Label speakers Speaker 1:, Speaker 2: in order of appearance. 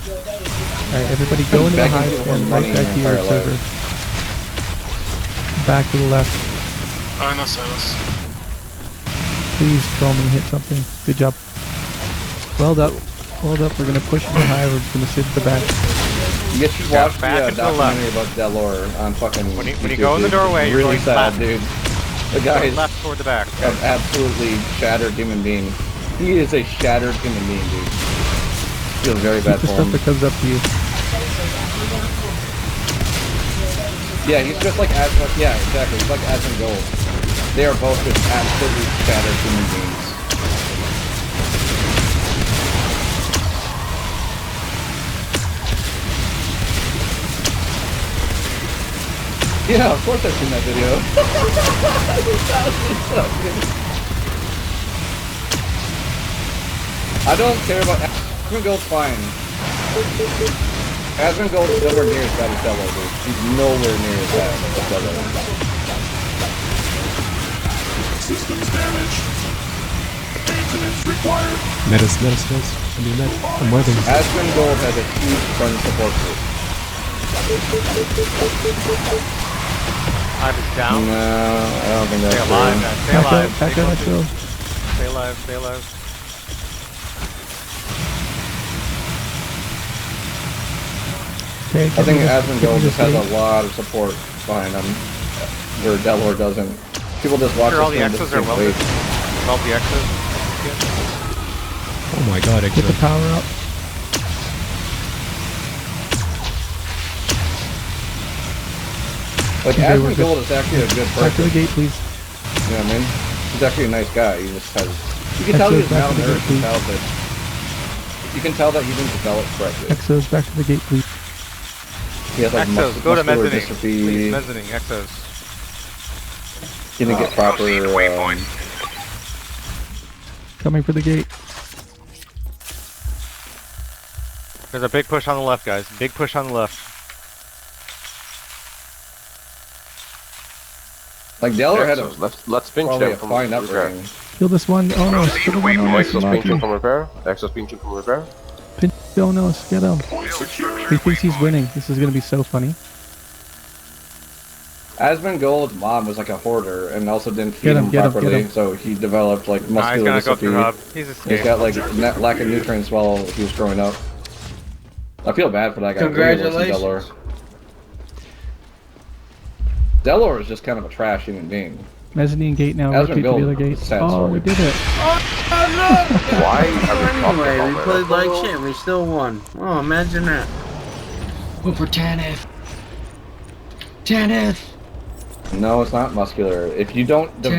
Speaker 1: Alright, everybody go into the hive and right back to your server. Back to the left.
Speaker 2: Silence.
Speaker 1: Please throw me, hit something. Good job. Weld up. Weld up. We're gonna push in the hive. We're gonna sit at the back.
Speaker 3: You should watch the documentary about Delor on fucking
Speaker 4: When you go in the doorway, you're
Speaker 3: really
Speaker 4: going
Speaker 3: sad,
Speaker 4: left.
Speaker 3: dude. The guy is
Speaker 4: left toward the back.
Speaker 3: an absolutely shattered human being. He is a shattered human being, dude. Feels very bad
Speaker 1: the
Speaker 3: for
Speaker 1: stuff
Speaker 3: him.
Speaker 1: that comes up to you.
Speaker 3: Yeah, he's just like yeah, exactly. He's like Asmund Gold. They are both just absolutely shattered human beings. Yeah, of course I've seen that video. I don't care about Asmund Gold's fine. Asmund Gold is nowhere near as bad as Delor, dude. He's nowhere near as bad as Delor.
Speaker 5: Systems damage. Maintenance required.
Speaker 6: Metas. I need med. I'm welding.
Speaker 3: Asmund Gold has a huge friend support group.
Speaker 4: Hive is down.
Speaker 3: No, I don't think that's
Speaker 4: Stay alive, man. Stay alive.
Speaker 1: Back up, let's go.
Speaker 4: Stay alive. Stay alive.
Speaker 1: Okay,
Speaker 3: I think Asmund Gold just has a lot of support behind him, where Delor doesn't. People just watch
Speaker 4: Sure, all
Speaker 3: this
Speaker 4: the
Speaker 3: and
Speaker 4: exos
Speaker 3: just
Speaker 4: are
Speaker 3: can't
Speaker 4: welded.
Speaker 3: wait.
Speaker 4: Weld the exos.
Speaker 6: Oh my god,
Speaker 1: Get the
Speaker 6: exos.
Speaker 1: power up.
Speaker 3: Like,
Speaker 1: Okay, we're
Speaker 3: Asmund Gold is actually a good
Speaker 1: Back to
Speaker 3: person.
Speaker 1: the gate, please.
Speaker 3: You know what I mean? He's actually a nice guy. He just has. You can tell
Speaker 1: Exos,
Speaker 3: he's
Speaker 1: back to the
Speaker 3: malnourished
Speaker 1: gate,
Speaker 3: and talented. You can tell that he didn't develop correctly.
Speaker 1: Exos, back to the gate, please.
Speaker 3: He has like
Speaker 4: Exos, go to
Speaker 3: muscular
Speaker 4: mezzanine. Please,
Speaker 3: dystrophy.
Speaker 4: mezzanine, exos.
Speaker 3: He didn't get proper.
Speaker 1: Coming for the gate.
Speaker 4: There's a big push on the left, guys. Big push on the left.
Speaker 3: Like Delor had a
Speaker 7: Let's pinch
Speaker 3: probably
Speaker 7: them
Speaker 3: a
Speaker 7: from
Speaker 3: fine
Speaker 7: repair.
Speaker 3: upbringing.
Speaker 1: Kill this one. Oh no, kill the one. Oh no,
Speaker 7: Exos pinching from repair. Exos pinching from repair.
Speaker 1: Pinch. Oh no, get him. He thinks he's winning. This is gonna be so funny.
Speaker 3: Asmund Gold's mom was like a hoarder and also didn't feed
Speaker 1: Get him,
Speaker 3: him
Speaker 1: get him,
Speaker 3: properly,
Speaker 1: get him.
Speaker 3: so he developed like
Speaker 4: Nah, he's
Speaker 3: muscular
Speaker 4: gonna go through hub.
Speaker 3: dystrophy.
Speaker 4: He's
Speaker 3: He's
Speaker 4: escaped.
Speaker 3: got like lack of nutrients while he was growing up. I feel bad for that guy.
Speaker 2: Congratulations.
Speaker 3: Delor is just kind of a trash human being.
Speaker 1: Mezzanine gate now.
Speaker 3: Asmund
Speaker 1: Rotate to
Speaker 3: Gold,
Speaker 1: the other gate.
Speaker 3: sad
Speaker 1: Oh,
Speaker 3: story.
Speaker 1: we did it.
Speaker 7: Why are we talking
Speaker 2: Anyway,
Speaker 7: about
Speaker 2: we
Speaker 7: that?
Speaker 2: played like shit. We still won. Oh, imagine that.
Speaker 8: Go for Tanith. Tanith!
Speaker 3: No, it's not muscular. If you don't